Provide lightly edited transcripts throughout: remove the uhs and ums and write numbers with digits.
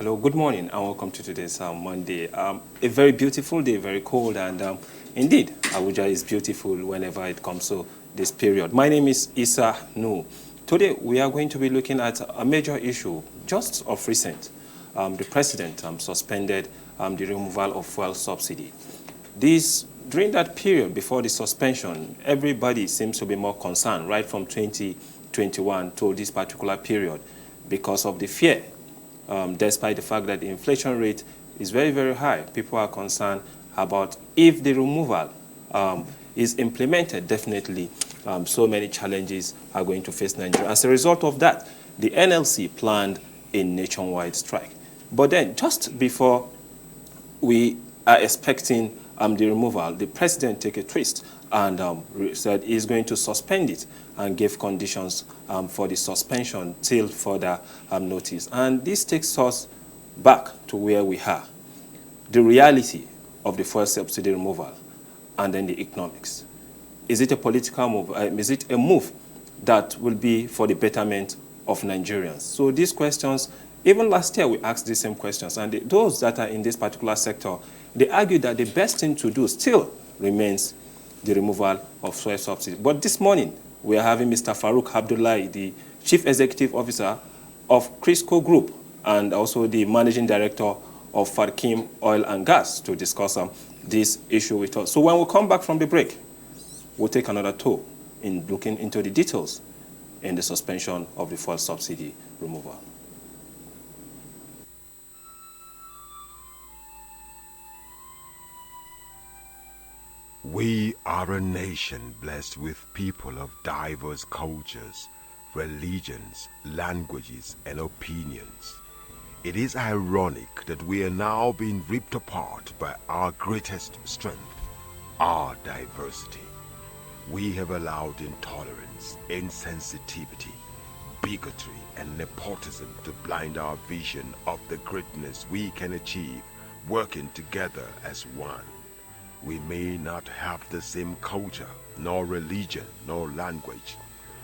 Hello, good morning, and welcome to today's Monday. A very beautiful day, very cold, and indeed, Abuja is beautiful whenever it comes to this period. My name is Nuhu. Today, we are going to be looking at a major issue just of recent. The president suspended the removal of fuel subsidy. During that period before the suspension, everybody seems to be more concerned, right from 2021 to this particular period, because of the fear. Despite the fact that the inflation rate is very, very high, people are concerned about if the removal is implemented, definitely so many challenges are going to face Nigeria. As a result of that, the NLC planned a nationwide strike. But then, just before we are expecting the removal, the president took a twist and said he's going to suspend it and gave conditions for the suspension till further notice. And this takes us back to where we are, the reality of the fuel subsidy removal and then the economics. Is it a political move? Is it a move that will be for the betterment of Nigerians? So these questions, even last year we asked the same questions, and those that are in this particular sector, they argue that the best thing to do still remains the removal of fuel subsidy. But this morning, we are having Mr. Farouk Abdullahi, the Chief Executive Officer of Crisco Group and also the Managing Director of Farkim Oil and Gas to discuss this issue with us. So when we come back from the break, we'll take another tour in looking into the details in the suspension of the fuel subsidy removal. We are a nation blessed with people of diverse cultures, religions, languages, and opinions. It is ironic that we are now being ripped apart by our greatest strength, our diversity. We have allowed intolerance, insensitivity, bigotry, and nepotism to blind our vision of the greatness we can achieve working together as one. We may not have the same culture, nor religion, nor language,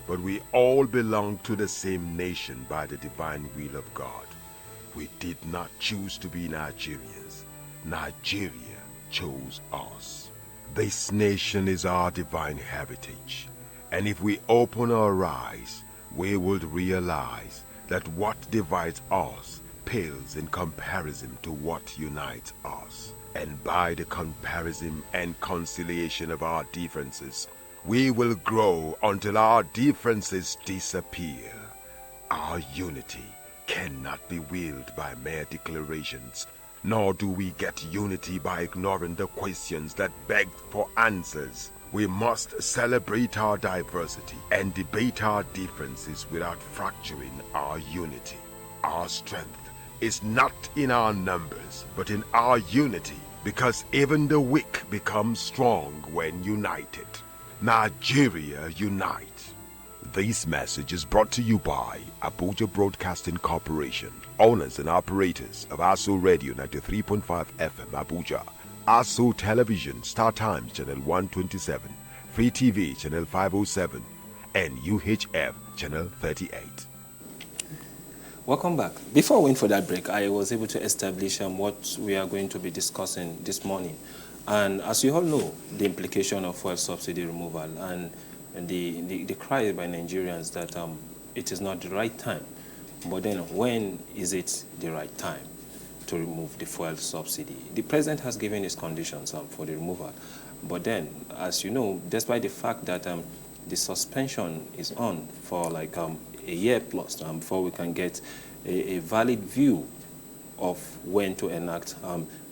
but we all belong to the same nation by the divine will of God. We did not choose to be Nigerians. Nigeria chose us. This nation is our divine heritage, and if we open our eyes, we will realize that what divides us pales in comparison to what unites us. And by the comparison and conciliation of our differences, we will grow until our differences disappear. Our unity cannot be willed by mere declarations, nor do we get unity by ignoring the questions that beg for answers. We must celebrate our diversity and debate our differences without fracturing our unity. Our strength is not in our numbers, but in our unity, because even the weak become strong when united. Nigeria unite. This message is brought to you by Abuja Broadcasting Corporation, owners and operators of ASO Radio 93.5 FM Abuja, ASO Television Star Times Channel 127, Free TV Channel 507, and UHF Channel 38. Welcome back. Before we went for that break, I was able to establish what we are going to be discussing this morning. And as you all know, the implication of fuel subsidy removal and the cry by Nigerians that it is not the right time. But then when is it the right time to remove the fuel subsidy? The president has given his conditions for the removal. But then, as you know, despite the fact that the suspension is on for like a year plus before we can get a valid view of when to enact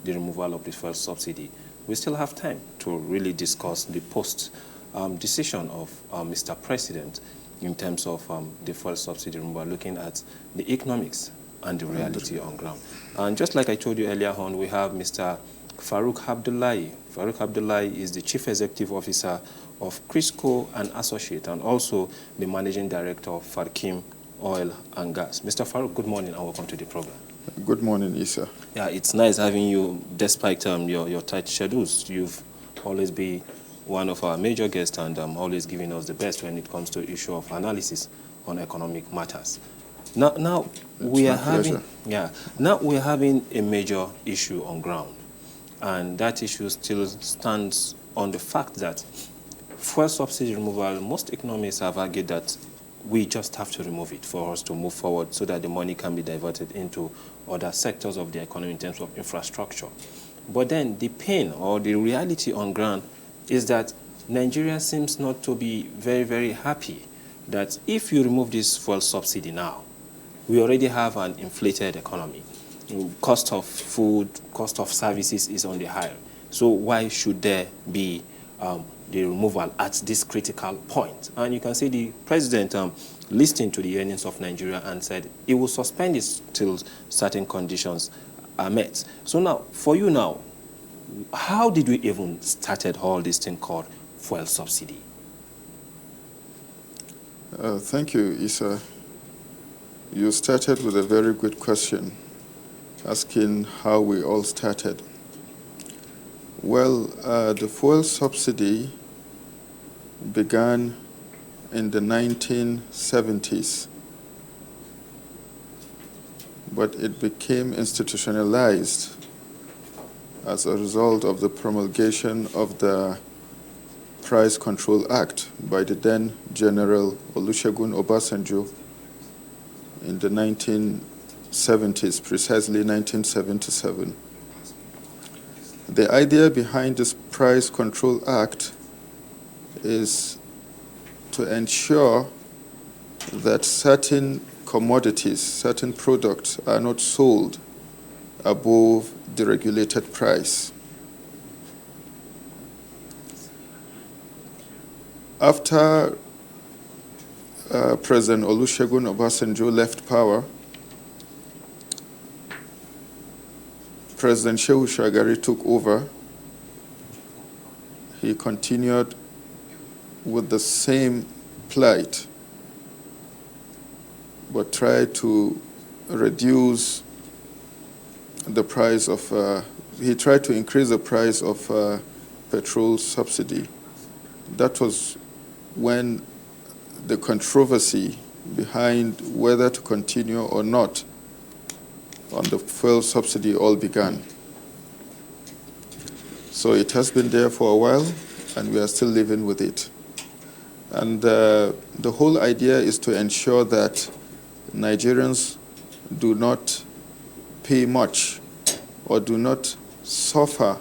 the removal of the fuel subsidy, we still have time to really discuss the post-decision of Mr. President in terms of the fuel subsidy removal, looking at the economics and the reality on ground. And just like I told you earlier on, we have Mr. Farouk Abdullahi. Farouk Abdullahi is the Chief Executive Officer of Crisco and Associate, and also the Managing Director of Farkim Oil and Gas. Mr. Farouk, good morning and welcome to the program. Good morning, Issa. Yeah, it's nice having you despite your tight schedules. You've always been one of our major guests and always giving us the best when it comes to issue of analysis on economic matters. Now It's we my are having, pleasure. yeah. Now we are having a major issue on ground, and that issue still stands on the fact that fuel subsidy removal. Most economists have argued that we just have to remove it for us to move forward, so that the money can be diverted into other sectors of the economy in terms of infrastructure. But then the pain or the reality on ground is that Nigeria seems not to be very, very happy that if you remove this fuel subsidy now, we already have an inflated economy. Cost of food, cost of services is on the higher. So why should there be the removal at this critical point? And you can see the president listened to the earnings of Nigeria and said he will suspend it till certain conditions are met. So now, for you now, how did we even started all this thing called fuel subsidy? Thank you, Isa. You started with a very good question, asking how we all started. Well, the fuel subsidy began in the 1970s, but it became institutionalized as a result of the promulgation of the Price Control Act by the then General Olusegun Obasanjo in the 1970s, precisely 1977. The idea behind this Price Control Act is to ensure that certain commodities, certain products are not sold above the regulated price. After President Olusegun Obasanjo left power, President Shehu Shagari took over. He continued with the same plight, but tried to reduce the price of, he tried to increase the price of petrol subsidy. That was when the controversy behind whether to continue or not on the fuel subsidy all began. So it has been there for a while, and we are still living with it. And the whole idea is to ensure that Nigerians do not pay much or do not suffer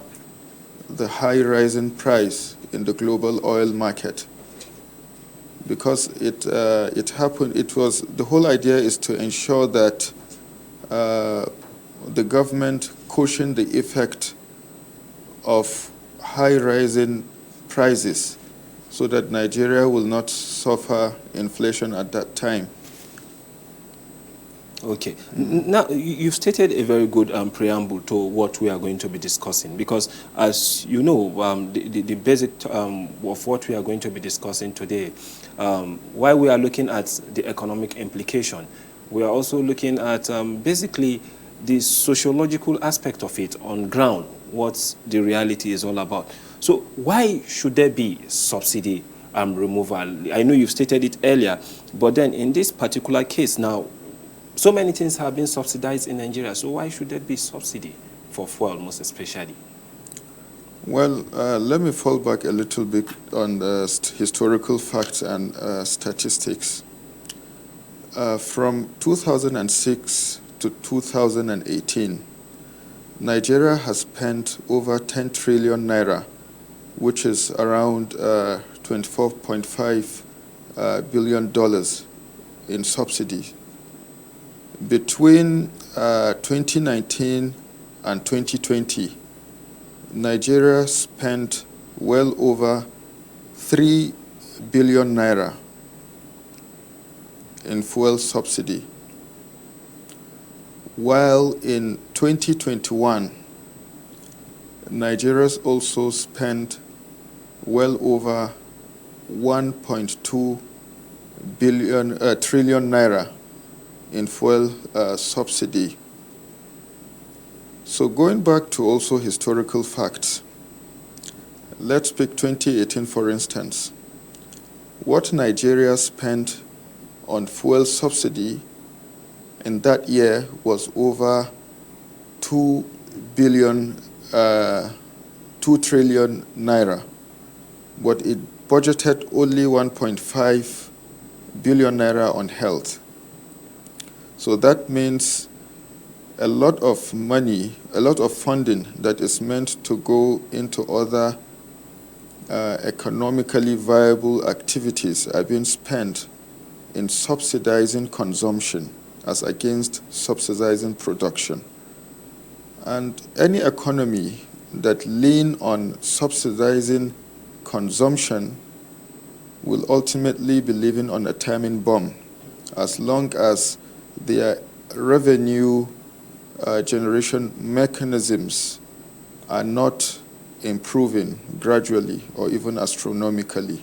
the high rising price in the global oil market. Because it happened, the whole idea is to ensure that the government cushion the effect of high rising prices so that Nigeria will not suffer inflation at that time. Okay. Now, you've stated a very good preamble to what we are going to be discussing, because as you know, the basic of what we are going to be discussing today, while we are looking at the economic implication, we are also looking at basically the sociological aspect of it on ground, what the reality is all about. So why should there be subsidy removal? I know you've stated it earlier, but then in this particular case now, so many things have been subsidized in Nigeria, so why should there be subsidy for fuel, most especially? Well, let me fall back a little bit on the historical facts and statistics. From 2006 to 2018, Nigeria has spent over 10 trillion naira, which is around $24.5 billion in subsidy. Between 2019 and 2020, Nigeria spent well over 3 billion naira in fuel subsidy, while in 2021, Nigeria's also spent well over 1.2 trillion naira in fuel subsidy. So going back to also historical facts, let's pick 2018 for instance. What Nigeria spent on fuel subsidy in that year was over 2 billion, 2 trillion naira, but it budgeted only 1.5 billion naira on health. So that means a lot of money, a lot of funding that is meant to go into other economically viable activities are being spent in subsidizing consumption as against subsidizing production. And any economy that lean on subsidizing consumption will ultimately be living on a timing bomb as long as their revenue generation mechanisms are not improving gradually or even astronomically.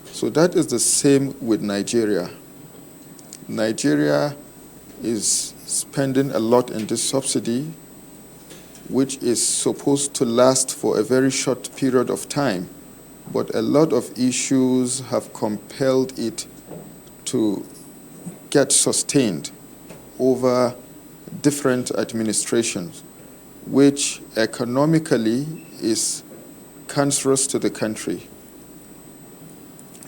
So that is the same with Nigeria. Nigeria is spending a lot in this subsidy, which is supposed to last for a very short period of time, but a lot of issues have compelled it to get sustained over different administrations, which economically is cancerous to the country.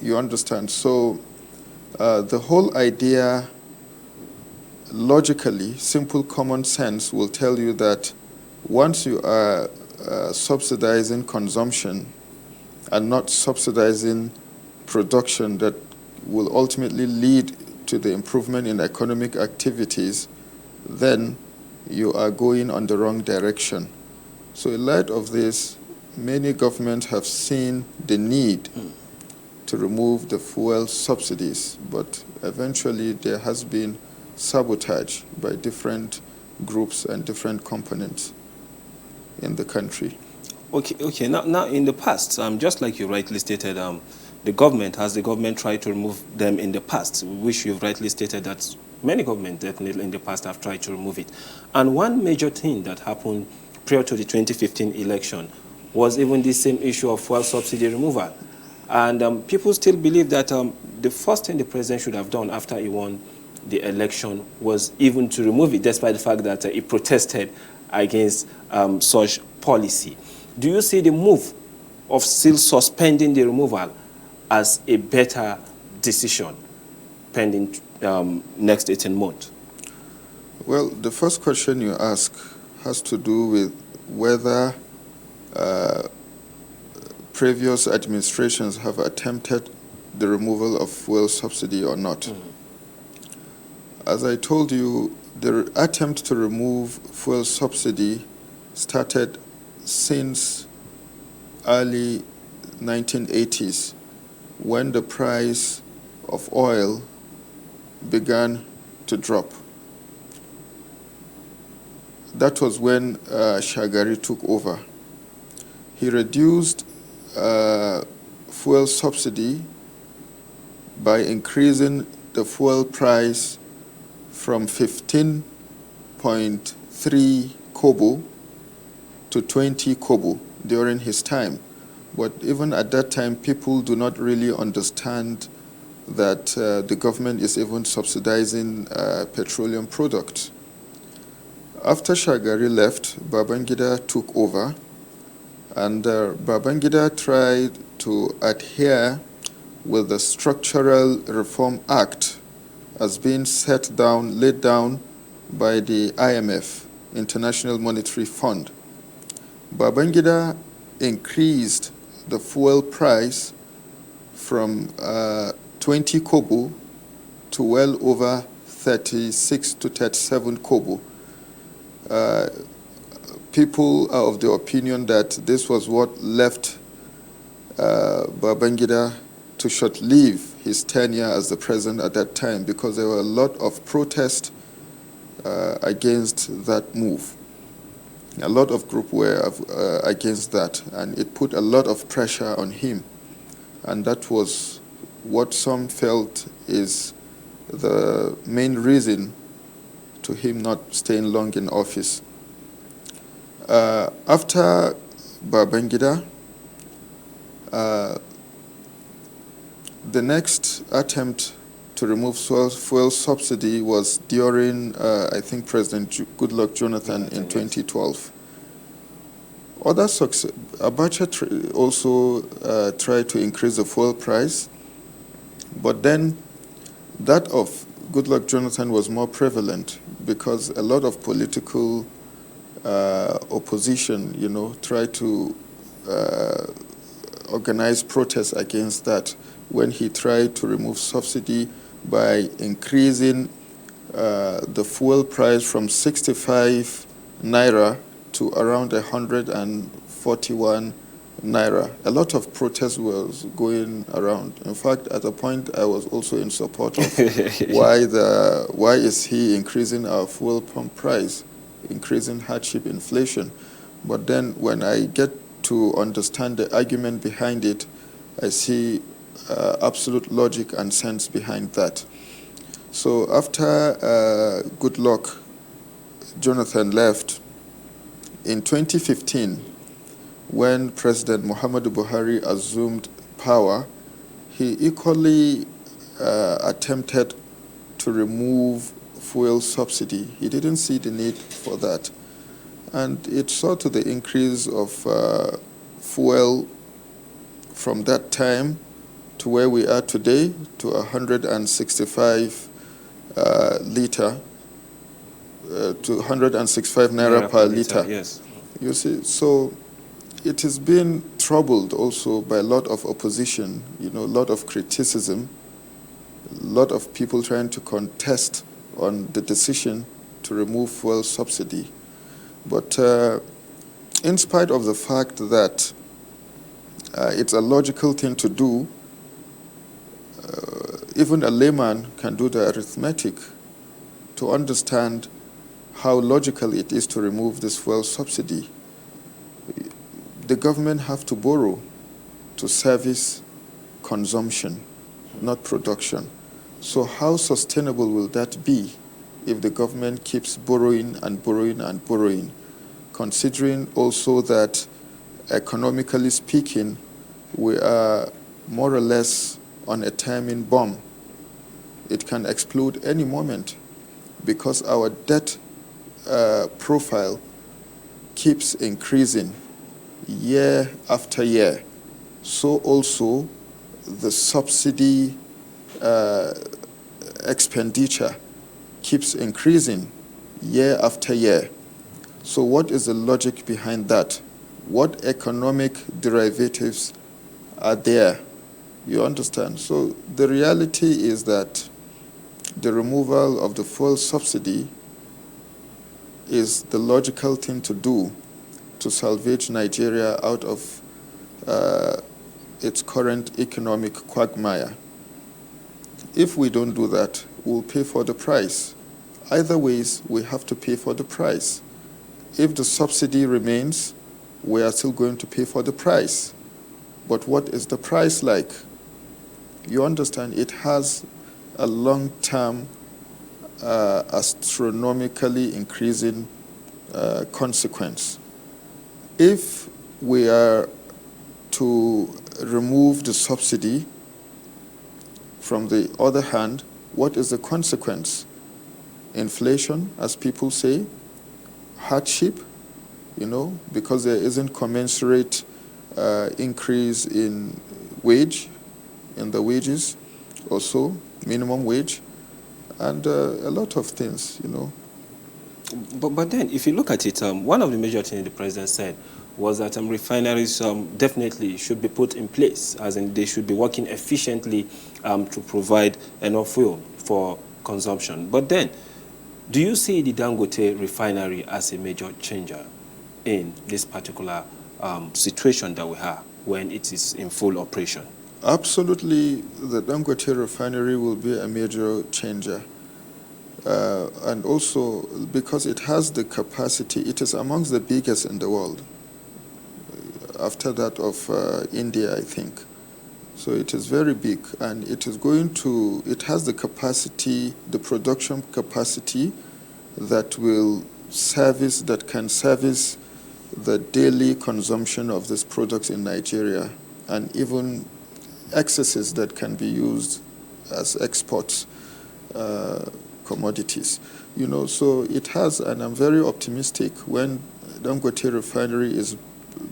You understand? So the whole idea, logically, simple common sense will tell you that once you are subsidizing consumption and not subsidizing production that will ultimately lead to the improvement in economic activities, then you are going on the wrong direction. So in light of this, many governments have seen the need to remove the fuel subsidies, but eventually there has been sabotage by different groups and different components in the country. Okay. Now in the past, just like you rightly stated, the government tried to remove them in the past, which you've rightly stated that many governments definitely in the past have tried to remove it. And one major thing that happened prior to the 2015 election was even the same issue of fuel subsidy removal. And people still believe that the first thing the president should have done after he won the election was even to remove it, despite the fact that he protested against such policy. Do you see the move of still suspending the removal as a better decision pending next 18 months? Well, the first question you ask has to do with whether previous administrations have attempted the removal of fuel subsidy or not. As I told you, the attempt to remove fuel subsidy started since early 1980s when the price of oil began to drop. That was when Shagari took over. He reduced fuel subsidy by increasing the fuel price from 15.3 kobo to 20 kobo during his time. But even at that time, people do not really understand that the government is even subsidizing petroleum products. After Shagari left, Babangida took over, and Babangida tried to adhere with the Structural Reform Act as being laid down by the IMF, International Monetary Fund. Babangida increased the fuel price from 20 kobo to well over 36 to 37 kobo. People are of the opinion that this was what left Babangida to short-live his tenure as the president at that time, because there were a lot of protests against that move. A lot of groups were against that, and it put a lot of pressure on him. And that was what some felt is the main reason to him not staying long in office. After Babangida, the next attempt to remove fuel subsidy was during, I think, President Goodluck Jonathan in 2012. Other Abacha also tried to increase the fuel price, but then that of Goodluck Jonathan was more prevalent because a lot of political opposition, tried to organize protests against that when he tried to remove subsidy by increasing the fuel price from 65 naira to around 141 naira. A lot of protest was going around. In fact, at a point, I was also in support of why is he increasing our fuel pump price, increasing hardship inflation. But then when I get to understand the argument behind it, I see absolute logic and sense behind that. So after Goodluck Jonathan left, in 2015, when President Muhammadu Buhari assumed power, he equally attempted to remove fuel subsidy. He didn't see the need for that. And it saw to the increase of fuel from that time to where we are today, to 165 liter, to 165 naira per liter. Yes. You see, so it has been troubled also by a lot of opposition, a lot of criticism, a lot of people trying to contest on the decision to remove fuel subsidy. But in spite of the fact that it's a logical thing to do, even a layman can do the arithmetic to understand how logical it is to remove this fuel subsidy. The government have to borrow to service consumption, not production. So how sustainable will that be if the government keeps borrowing and borrowing and borrowing, considering also that economically speaking, we are more or less on a timing bomb. It can explode any moment because our debt profile keeps increasing year after year. So also the subsidy expenditure keeps increasing year after year. So what is the logic behind that? What economic derivatives are there? You understand? So the reality is that the removal of the fuel subsidy is the logical thing to do to salvage Nigeria out of its current economic quagmire. If we don't do that, we'll pay for the price. Either ways, we have to pay for the price. If the subsidy remains, we are still going to pay for the price. But what is the price like? You understand, it has a long-term, astronomically increasing consequence. If we are to remove the subsidy, from the other hand, what is the consequence? Inflation, as people say, hardship, because there isn't commensurate increase in the wages, also minimum wage, and a lot of things, But then, if you look at it, one of the major things the president said was that refineries definitely should be put in place, as in they should be working efficiently to provide enough fuel for consumption. But then, do you see the Dangote refinery as a major changer in this particular situation that we have when it is in full operation? Absolutely, the Dangote refinery will be a major changer. And also because it has the capacity, it is amongst the biggest in the world, after that of India, I think. So it is very big, and it has the capacity, the production capacity that can service the daily consumption of this product in Nigeria, and even excesses that can be used as exports. commodities. So it has, and I'm very optimistic when Dangote refinery is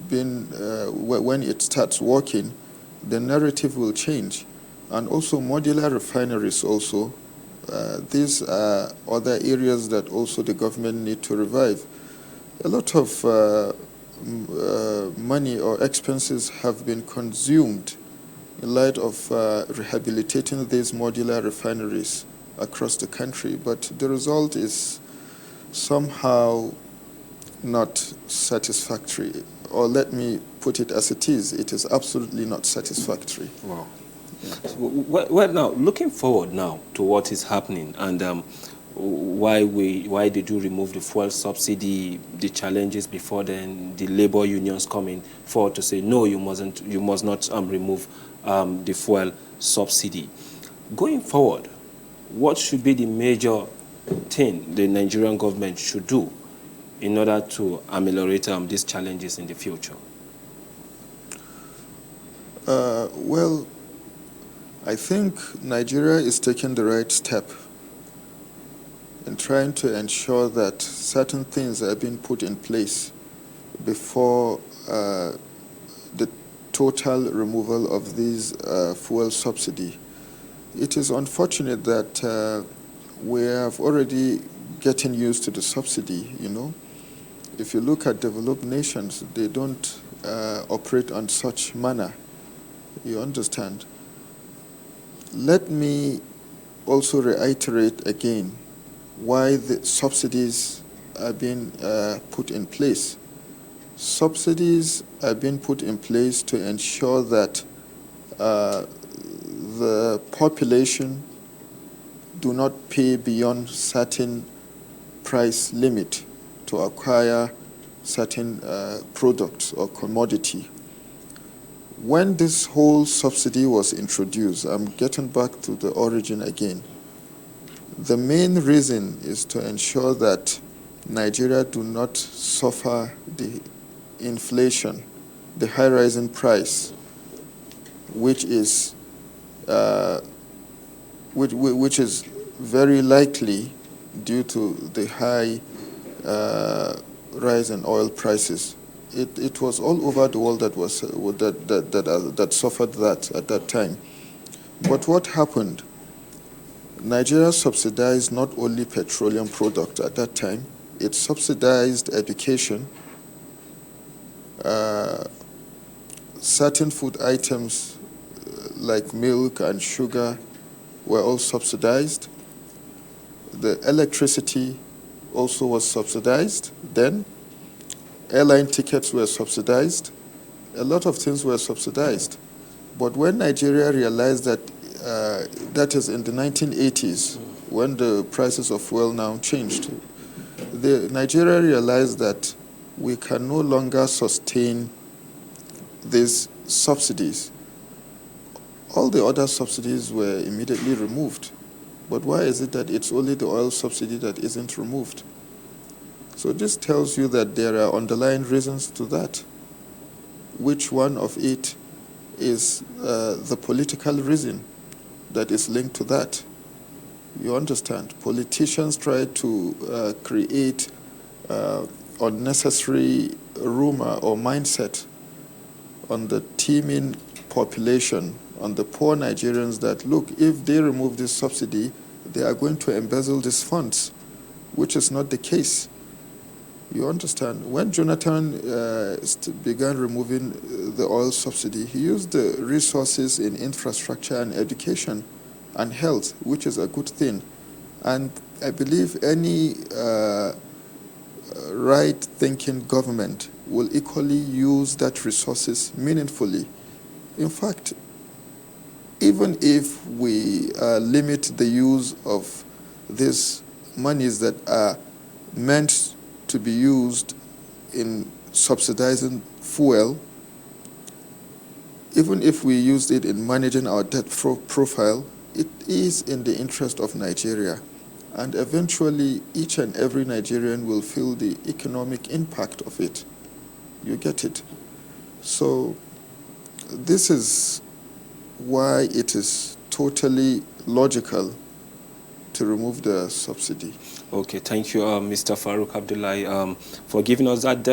when it starts working, the narrative will change. And also modular refineries also, these are other areas that also the government need to revive. A lot of money or expenses have been consumed in light of rehabilitating these modular refineries across the country, but the result is somehow not satisfactory. Or let me put it as it is absolutely not satisfactory. Wow. Yeah. So, well, now, looking forward now to what is happening and why did you remove the fuel subsidy, the challenges before then, the labor unions coming forward to say, no, you must not remove the fuel subsidy. Going forward, what should be the major thing the Nigerian government should do in order to ameliorate these challenges in the future? Well, I think Nigeria is taking the right step in trying to ensure that certain things are being put in place before the total removal of these fuel subsidy. It is unfortunate that we have already getting used to the subsidy, If you look at developed nations, they don't operate on such manner. You understand? Let me also reiterate again why the subsidies are being put in place. Subsidies are being put in place to ensure that the population do not pay beyond certain price limit to acquire certain products or commodity. When this whole subsidy was introduced, I'm getting back to the origin again. The main reason is to ensure that Nigeria do not suffer the inflation, the high rising price, which is very likely due to the high rise in oil prices. It was all over the world that suffered that at that time. But what happened? Nigeria subsidized not only petroleum products at that time, it subsidized education, certain food items like milk and sugar were all subsidized. The electricity also was subsidized then. Airline tickets were subsidized. A lot of things were subsidized. But when Nigeria realized that, that is in the 1980s, when the prices of fuel now changed, Nigeria realized that we can no longer sustain these subsidies. All the other subsidies were immediately removed. But why is it that it's only the oil subsidy that isn't removed? So this tells you that there are underlying reasons to that. Which one of it is the political reason that is linked to that? You understand? Politicians try to create unnecessary rumor or mindset on the teeming population, on the poor Nigerians that, look, if they remove this subsidy, they are going to embezzle these funds, which is not the case. You understand? When Jonathan began removing the oil subsidy, he used the resources in infrastructure and education and health, which is a good thing. And I believe any right-thinking government will equally use that resources meaningfully. In fact, even if we limit the use of these monies that are meant to be used in subsidizing fuel, even if we used it in managing our debt profile, it is in the interest of Nigeria. And eventually, each and every Nigerian will feel the economic impact of it. You get it? So this is why it is totally logical to remove the subsidy. Okay, thank you, Mr. Farouk Abdullahi, for giving us that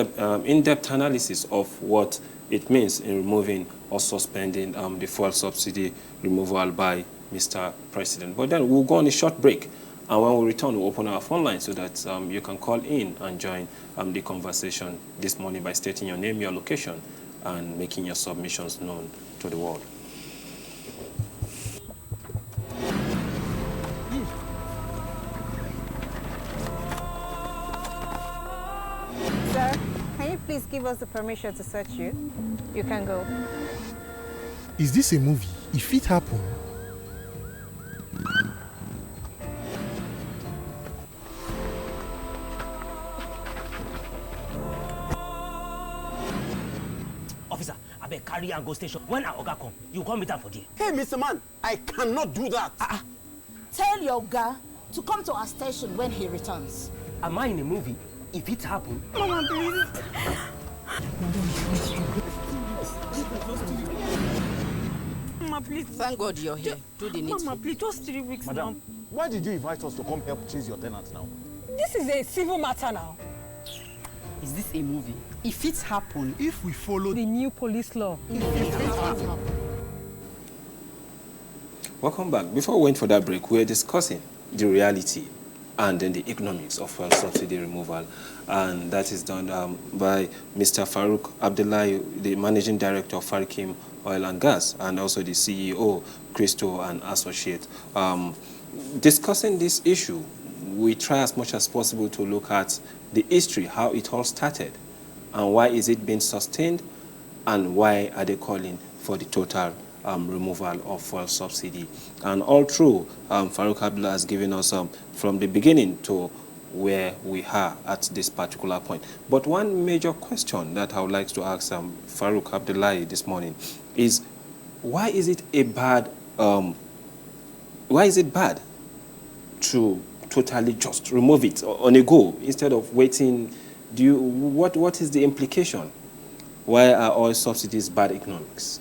in-depth analysis of what it means in removing or suspending the fuel subsidy removal by Mr. President. But then we'll go on a short break, and when we return, we'll open our phone line so that you can call in and join the conversation this morning by stating your name, your location, and making your submissions known to the world. Sir, can you please give us the permission to search you? You can go. Is this a movie? If it happened. Officer, I beg carry and go station. When our Oga come, you come meet am for there. Hey, Mr. Man, I cannot do that. Tell your guy to come to our station when he returns. Am I in a movie? If it happen, Mama, please. Mama, please. Thank God you're here. Do the needful. Mama, please, just 3 weeks now. Madam, why did you invite us to come help chase your tenant now? This is a civil matter now. Is this a movie? If it happen, If we follow The new police law. Welcome back. Before we went for that break, we were discussing the reality and then the economics of fuel subsidy removal. And that is done by Mr. Farouk Abdullahi, the Managing Director of Farikim Oil and Gas, and also the CEO, Christo and Associate. Discussing this issue, we try as much as possible to look at the history, how it all started, and why is it being sustained, and why are they calling for the total removal of fuel subsidy. And all through, Farouk Abdullah has given us from the beginning to where we are at this particular point. But one major question that I would like to ask Farouk Abdullahi this morning is, why is it bad to totally just remove it on a go instead of waiting? What is the implication? Why are oil subsidies bad economics?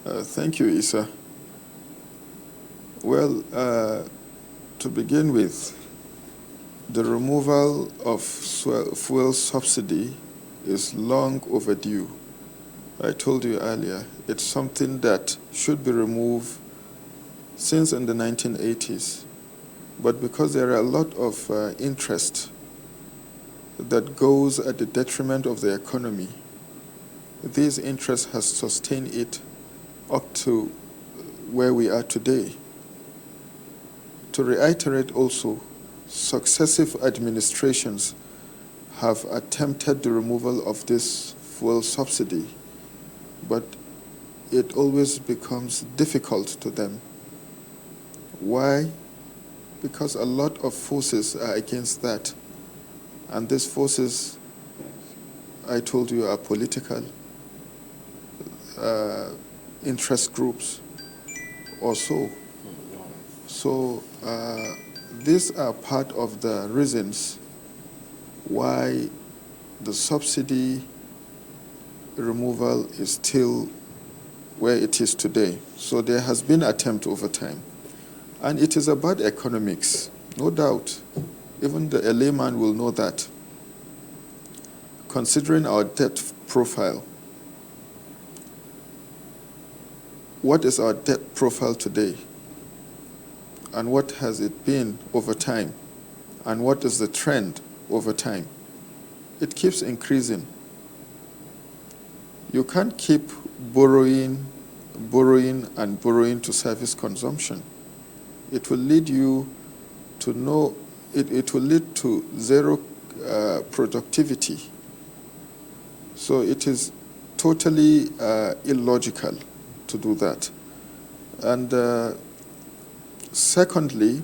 Thank you, Issa. Well, to begin with, the removal of fuel subsidy is long overdue. I told you earlier, it's something that should be removed since in the 1980s. But because there are a lot of interest that goes at the detriment of the economy, this interest has sustained it up to where we are today. To reiterate also, successive administrations have attempted the removal of this fuel subsidy, but it always becomes difficult to them. Why? Because a lot of forces are against that. And these forces, I told you, are political, interest groups or so. So these are part of the reasons why the subsidy removal is still where it is today. So there has been attempt over time. And it is about economics, no doubt. Even a layman will know that. Considering our debt profile, what is our debt profile today? And what has it been over time? And what is the trend over time? It keeps increasing. You can't keep borrowing to service consumption. It will lead you to it will lead to zero productivity. So it is totally illogical to do that. And secondly,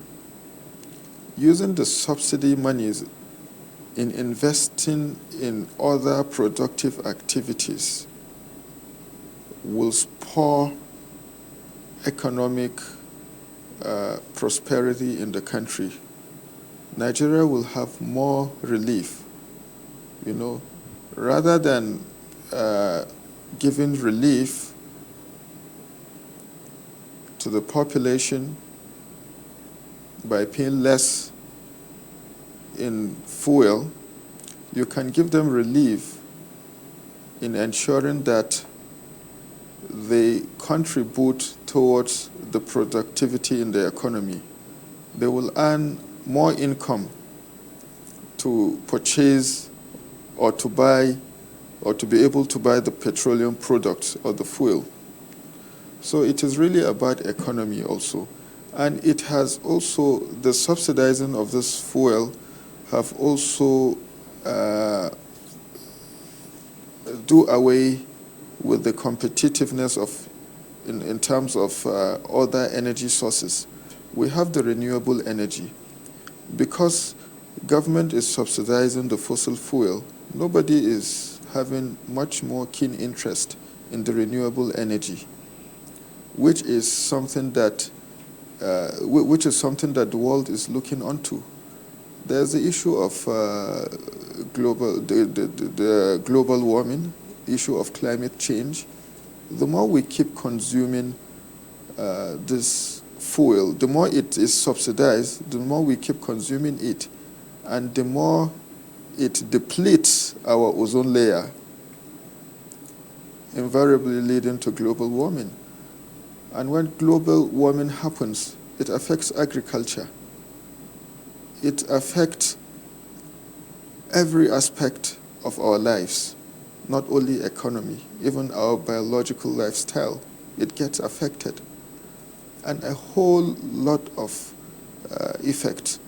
using the subsidy monies in investing in other productive activities will spur economic prosperity in the country. Nigeria will have more relief, rather than giving relief to the population by paying less in fuel, you can give them relief in ensuring that they contribute towards the productivity in the economy. They will earn more income to purchase or to buy or to be able to buy the petroleum products or the fuel. So it is really about economy also. And it has also, the subsidizing of this fuel have also do away with the competitiveness of, in terms of other energy sources. We have the renewable energy. Because government is subsidizing the fossil fuel, nobody is having much more keen interest in the renewable energy, which is something that the world is looking onto. There's the issue of the global warming, issue of climate change. The more we keep consuming this fuel, the more it is subsidized, the more we keep consuming it, and the more it depletes our ozone layer, invariably leading to global warming. And when global warming happens, it affects agriculture. It affects every aspect of our lives, not only economy, even our biological lifestyle. It gets affected. And a whole lot of effects.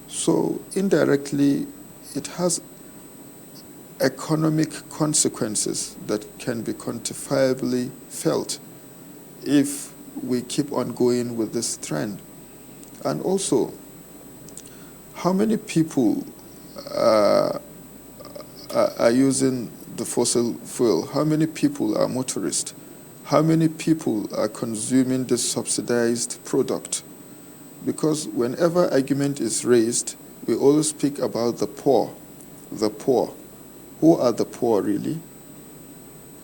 So indirectly, it has economic consequences that can be quantifiably felt if we keep on going with this trend. And also, how many people are using the fossil fuel? How many people are motorists? How many people are consuming this subsidized product? Because whenever argument is raised, we always speak about the poor. The poor. Who are the poor really?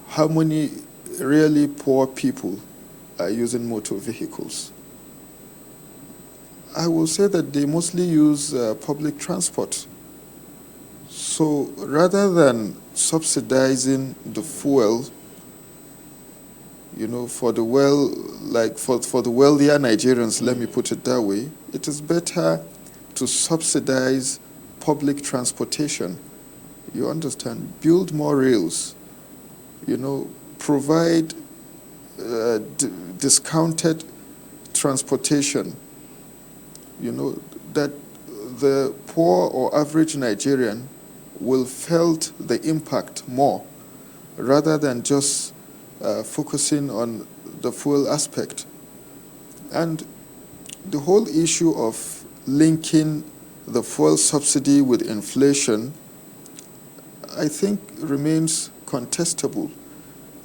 How many really poor people are using motor vehicles? I will say that they mostly use public transport. So rather than subsidizing the fuel, for the for the wealthier Nigerians, let me put it that way, it is better to subsidize public transportation. You understand? Build more rails. Provide discounted transportation. That the poor or average Nigerian will felt the impact more, rather than just focusing on the fuel aspect. And the whole issue of linking the fuel subsidy with inflation, I think, remains contestable.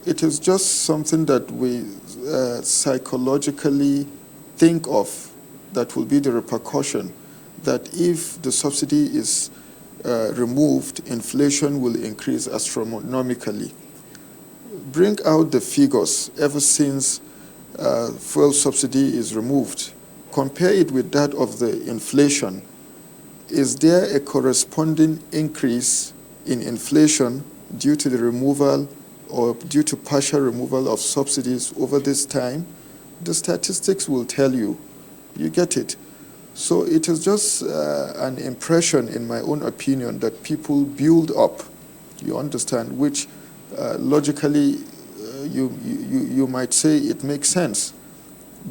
It is just something that we psychologically think of that will be the repercussion, that if the subsidy is removed, inflation will increase astronomically. Bring out the figures ever since fuel subsidy is removed. Compare it with that of the inflation. Is there a corresponding increase in inflation due to the removal or due to partial removal of subsidies over this time? The statistics will tell you. You get it. So it is just an impression, in my own opinion, that people build up, you understand, which logically you might say it makes sense.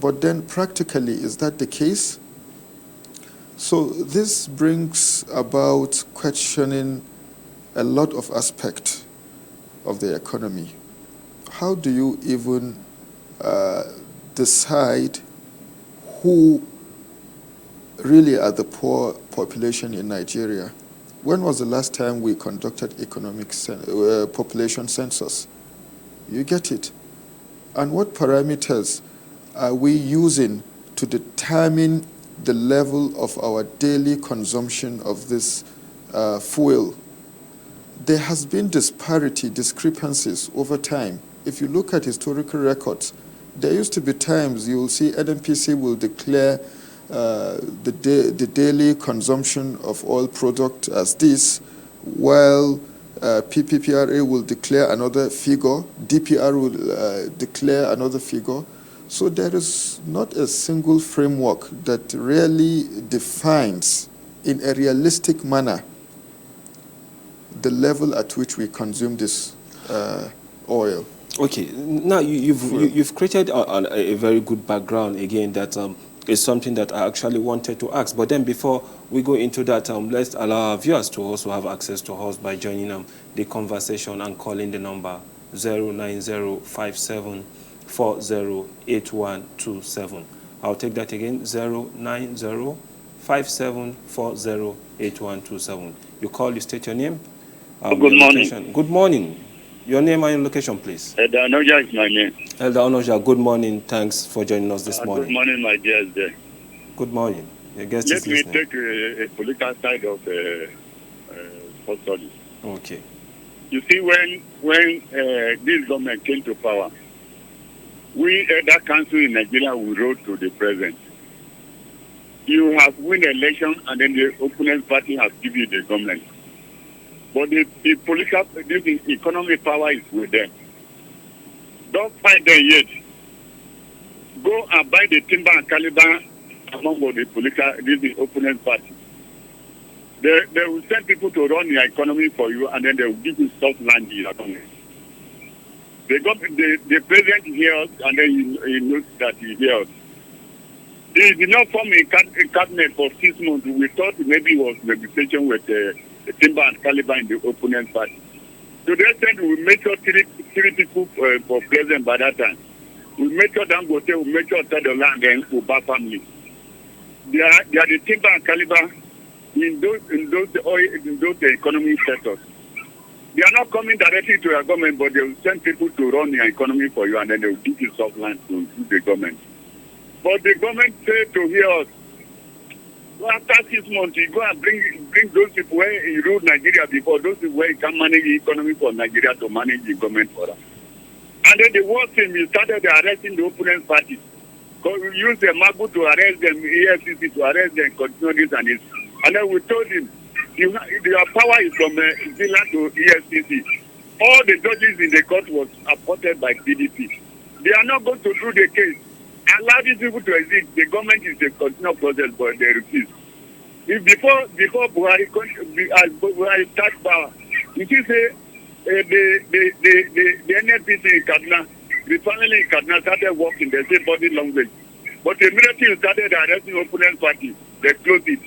But then practically, is that the case? So this brings about questioning a lot of aspects of the economy. How do you even decide who really are the poor population in Nigeria? When was the last time we conducted population census? You get it. And what parameters are we using to determine the level of our daily consumption of this fuel? There has been discrepancies over time. If you look at historical records, there used to be times you will see NNPC will declare the daily consumption of oil product as this, while PPPRA will declare another figure, DPR will declare another figure. So there is not a single framework that really defines in a realistic manner the level at which we consume this oil. Okay, now you've created a very good background again that is something that I actually wanted to ask. But then before we go into that, let's allow our viewers to also have access to us by joining the conversation and calling the number 09057408127. I'll take that again, 09057408127. You call, you state your name. Good morning. Location. Good morning. Your name and your location, please. Elder Onoja is my name. Elder Onoja, good morning. Thanks for joining us this morning. Good morning, my dear. Good morning. Your guest Let is me listening. take a political side of sports studies. Okay. You see, when this government came to power, we, that council in Nigeria, we wrote to the president. You have won the election, and then the opponent party has given you the government. But the political, the economic power is with them. Don't fight them yet. Go and buy the timber and caliber among the political, the opponent party. They will send people to run your economy for you, and then they will give you soft land in your economy. The president hears, and then he knows that he hears. He did not form a cabinet for 6 months. We thought maybe it was negotiation with the timber and caliber in the opponent party. To the extent we made sure three people for president by that time. We made sure Dangote, we made sure Tedola and Uba family. They are the timber and caliber in those economic sectors. They are not coming directly to your government, but they will send people to run your economy for you, and then they will give you soft land to the government. But the government said to hear us, so after 6 months, you go and bring those people where he ruled Nigeria before, those people where he can manage the economy for Nigeria to manage the government for us. And then the worst thing, he started arresting the opponent party. Because we used the Magu to arrest them, EFCC to arrest them, continue this and this. And then we told him, your power is from Zealand to EFCC. All the judges in the court was appointed by PDP. They are not going to do the case. Allow these people to exist. The government is a continual process, but they refuse. Before Buhari start power, you see, say the NNPC in Kaduna, the family in Kaduna started working the same body language. But immediately you started arresting opponent party, they closed it.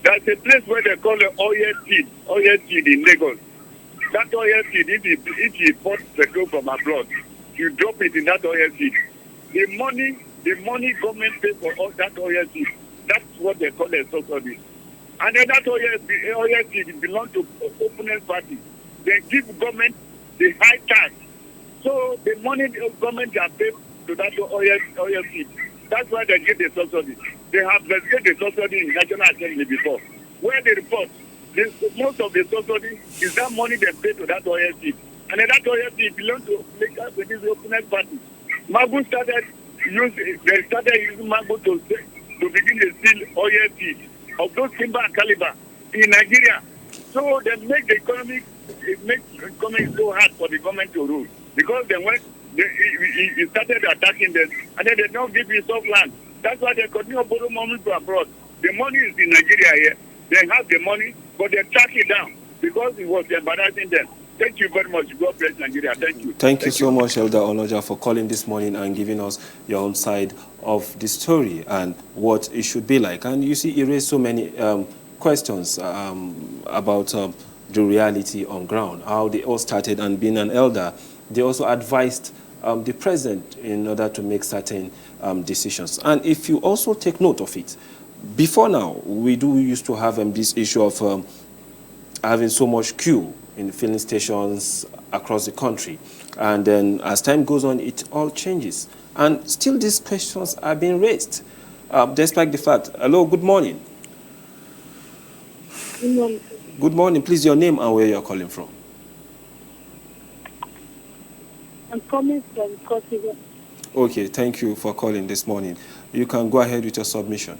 There's a place where they call the oil seed in Lagos. That oil seed, if you import petrol from abroad, you drop it in that oil seed. The money government pay for all that oil seed, that's what they call a subsidy. And then that oil seed belongs to opponent party. They give government the high tax. So the money the government has paid to that oil seed, that's why they get the subsidy. They have investigated the subsidy in National Assembly before. Where they report, most of the subsidy is that money they pay to that oil seed. And then that oil seed belongs to this opponent party. Magu started using Magu to begin to steal oil seed of those timber and caliber in Nigeria. So they make the economy so hard for the government to rule. Because then when he started attacking them, and then they don't give you soft land. That's why they continue to borrow money from abroad. The money is in Nigeria here. They have the money, but they track it down because it was embarrassing them. Thank you very much. God bless Nigeria. Thank you. Thank you so much, Elder Onoja, for calling this morning and giving us your own side of the story and what it should be like. And you see, you raised so many questions about the reality on ground, how they all started, and being an elder, they also advised the president in order to make certain decisions. And if you also take note of it, before now, we used to have this issue of having so much queue in filling stations across the country. And then as time goes on, it all changes. And still these questions are being raised, despite the fact. Hello, good morning. Good morning. Good morning. Please, your name and where you're calling from. I'm coming from Kosovo. Okay, thank you for calling this morning. You can go ahead with your submission.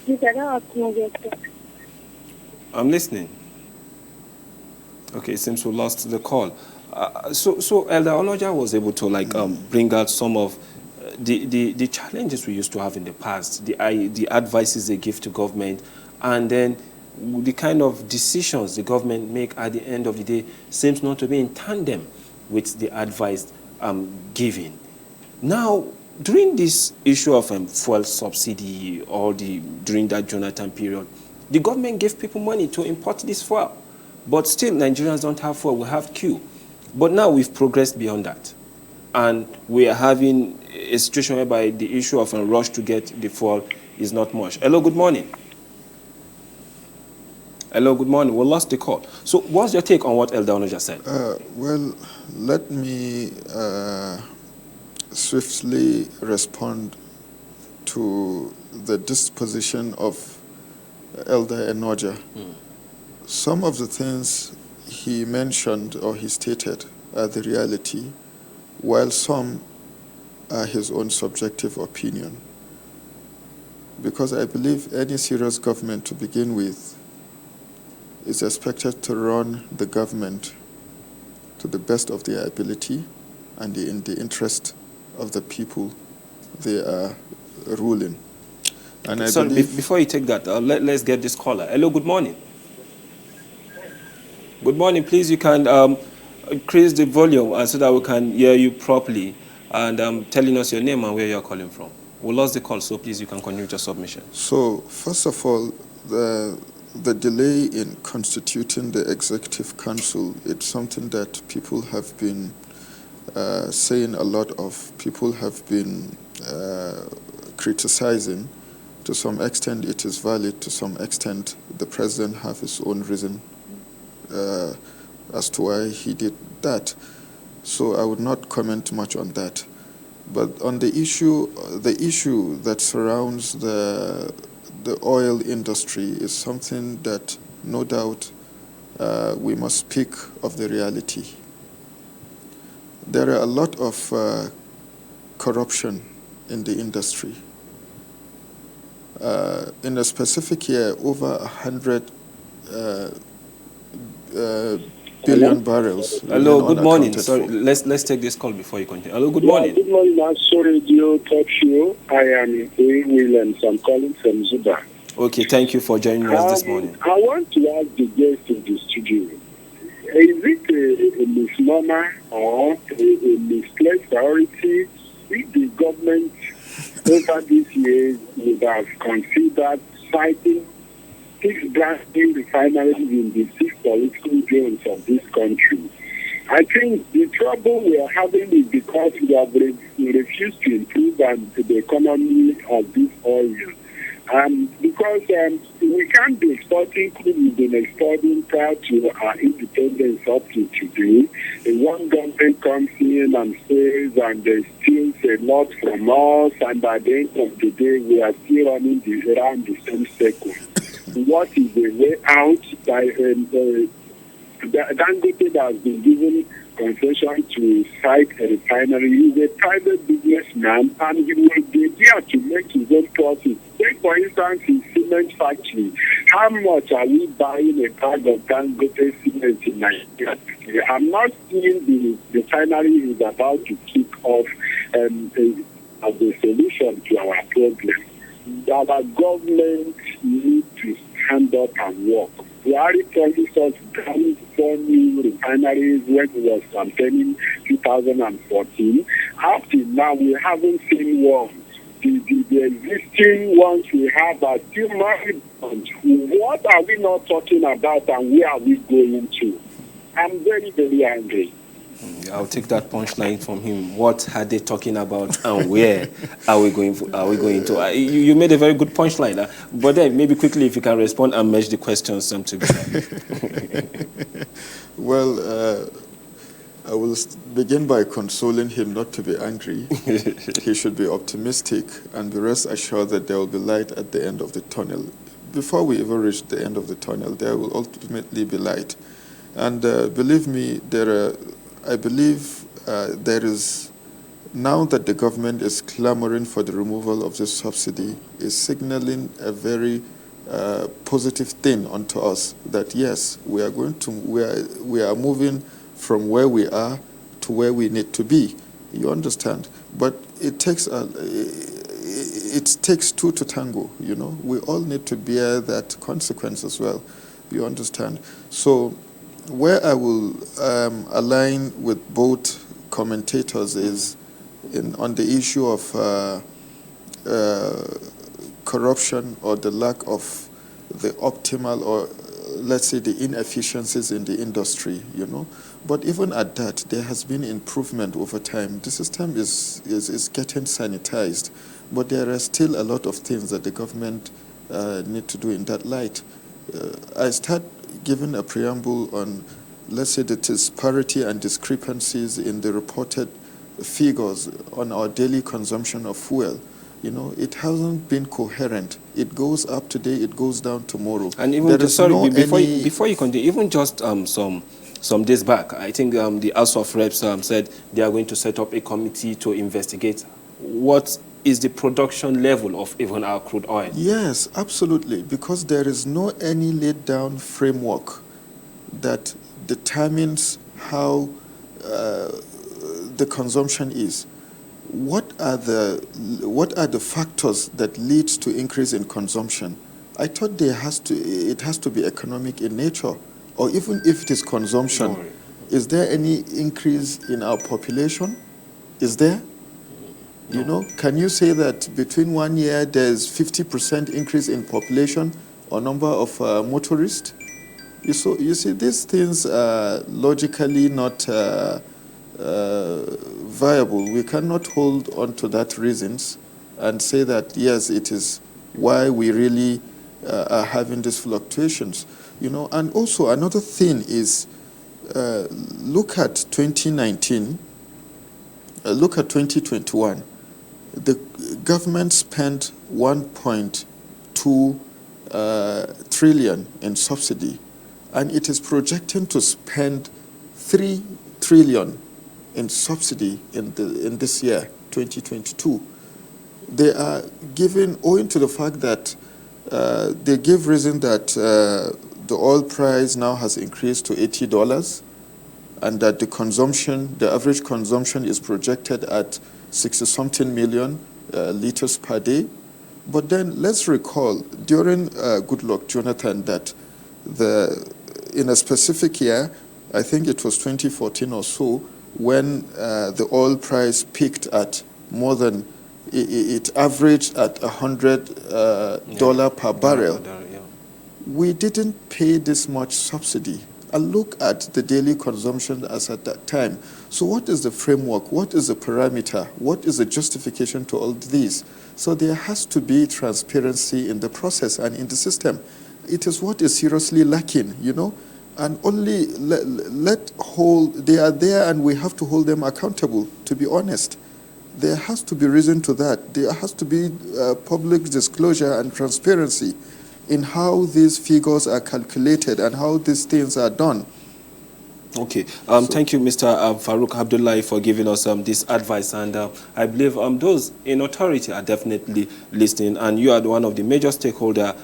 Please, I don't have to get that. I'm listening. Okay, it seems we lost the call. So Elder Onoja was able to bring out some of the challenges we used to have in the past, the advices they give to government, and then the kind of decisions the government make at the end of the day seems not to be in tandem with the advice given. Now, during this issue of fuel subsidy during that Jonathan period, the government gave people money to import this fuel. But still, Nigerians don't have fuel. We have queue. But now we've progressed beyond that. And we are having a situation whereby the issue of a rush to get the fuel is not much. Hello, good morning. Hello, good morning. We lost the call. So what's your take on what Elder Onoja said? Well, let me swiftly respond to the disposition of Elder Onoja. Some of the things he mentioned or he stated are the reality, while some are his own subjective opinion. Because I believe any serious government to begin with is expected to run the government to the best of their ability and in the interest of the people they are ruling. And I believe... Before you take that, let's get this caller. Hello, good morning. Good morning. Please, you can increase the volume so that we can hear you properly, and telling us your name and where you're calling from. We lost the call, so please, you can continue with your submission. So, first of all, the delay in constituting the Executive Council, it's something that people have been saying a lot of. People have been criticizing. To some extent, it is valid. To some extent, the president has his own reason as to why he did that. So I would not comment much on that. But on the issue that surrounds the oil industry is something that no doubt we must speak of the reality. There are a lot of corruption in the industry. In a specific year, over 100 billion barrels. Hello, good morning. Sorry, let's take this call before you continue. Hello, good morning. Good morning, Master Radio Talk Show. I am A. Williams. I'm calling from Zuba. Okay, thank you for joining us this morning. I want to ask the guest in the studio, is it a misnomer or a misplaced priority if the government over these years would have considered citing 6 blasting refineries in the 6 political zones of this country? I think the trouble we are having is because we have refused to improve the economy of this oil. Because we can't be exporting crude we've been exporting prior to our independence up to today. And one government comes in and says, and they steals a lot from us, and at the end of the day, we are still running around the same circle. What is the way out? By Dangote that has been given concession to site a refinery. He's a private businessman, and he will be there to make his own profit. Take, for instance, his cement factory. How much are we buying a bag of Dangote cement in Nigeria? I'm not seeing the refinery is about to kick off as a solution to our problem. Our government needs to stand up and work. Buhari promised us 4 new refineries when he was campaigning 2014. Up till now, we haven't seen one. The existing ones we have are still moribund. What are we not talking about, and where are we going to? I'm very, very angry. I'll take that punchline from him. What are they talking about, and where are we going to? You made a very good punchline, but then maybe quickly if you can respond and match the questions together. Well, I will begin by consoling him not to be angry. He should be optimistic and be rest assured that there will be light at the end of the tunnel. Before we ever reach the end of the tunnel, there will ultimately be light. And believe me, I believe there is now that the government is clamoring for the removal of this subsidy, is signaling a very positive thing onto us that yes, we are moving from where we are to where we need to be. You understand? But it takes two to tango. You know, we all need to bear that consequence as well. You understand? So, where I will align with both commentators is on the issue of corruption or the lack of the optimal, or let's say the inefficiencies in the industry, you know. But even at that, there has been improvement over time. The system is getting sanitized, but there are still a lot of things that the government need to do in that light. I start giving a preamble on, let's say, the disparity and discrepancies in the reported figures on our daily consumption of fuel. You know, it hasn't been coherent. It goes up today, it goes down tomorrow. And even before you continue, even just some days back, I think the House of Reps said they are going to set up a committee to investigate what is the production level of even our crude oil. Yes, absolutely, because there is no any laid down framework that determines how the consumption is. What are the factors that lead to increase in consumption? I thought it has to be economic in nature, or even if it is consumption, is there any increase in our population? Is there? No. You know, can you say that between 1 year there's 50% increase in population or number of motorists? You see, these things are logically not viable. We cannot hold on to that reasons and say that yes, it is why we really are having these fluctuations. You know, and also another thing is look at 2019, look at 2021. The government spent 1.2 trillion in subsidy, and it is projecting to spend 3 trillion in subsidy in this year, 2022. They are giving, owing to the fact that they give reason that the oil price now has increased to $80, and that the average consumption is projected at 60-something million liters per day. But then let's recall during Goodluck Jonathan that in a specific year, I think it was 2014 or so, when the oil price peaked at more than, it averaged at $100 per barrel. We didn't pay this much subsidy. And look at the daily consumption as at that time. So what is the framework? What is the parameter? What is the justification to all these? So there has to be transparency in the process and in the system. It is what is seriously lacking, you know. And only they are there, and we have to hold them accountable, to be honest. There has to be reason to that. There has to be public disclosure and transparency in how these figures are calculated and how these things are done. Okay. Thank you, Mr. Farouk Abdullahi, for giving us this advice. And I believe those in authority are definitely listening. And you are one of the major stakeholders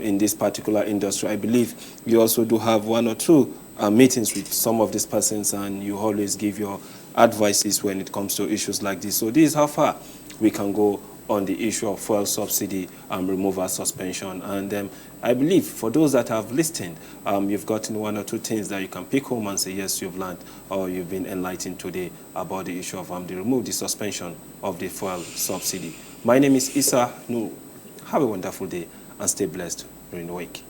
in this particular industry. I believe you also do have 1 or 2 meetings with some of these persons, and you always give your advices when it comes to issues like this. So this is how far we can go on the issue of fuel subsidy removal suspension. And I believe for those that have listened, you've gotten 1 or 2 things that you can pick home and say, yes, you've learned or you've been enlightened today about the issue of the suspension of the fuel subsidy. My name is Issa Nuhu. Have a wonderful day and stay blessed during the week.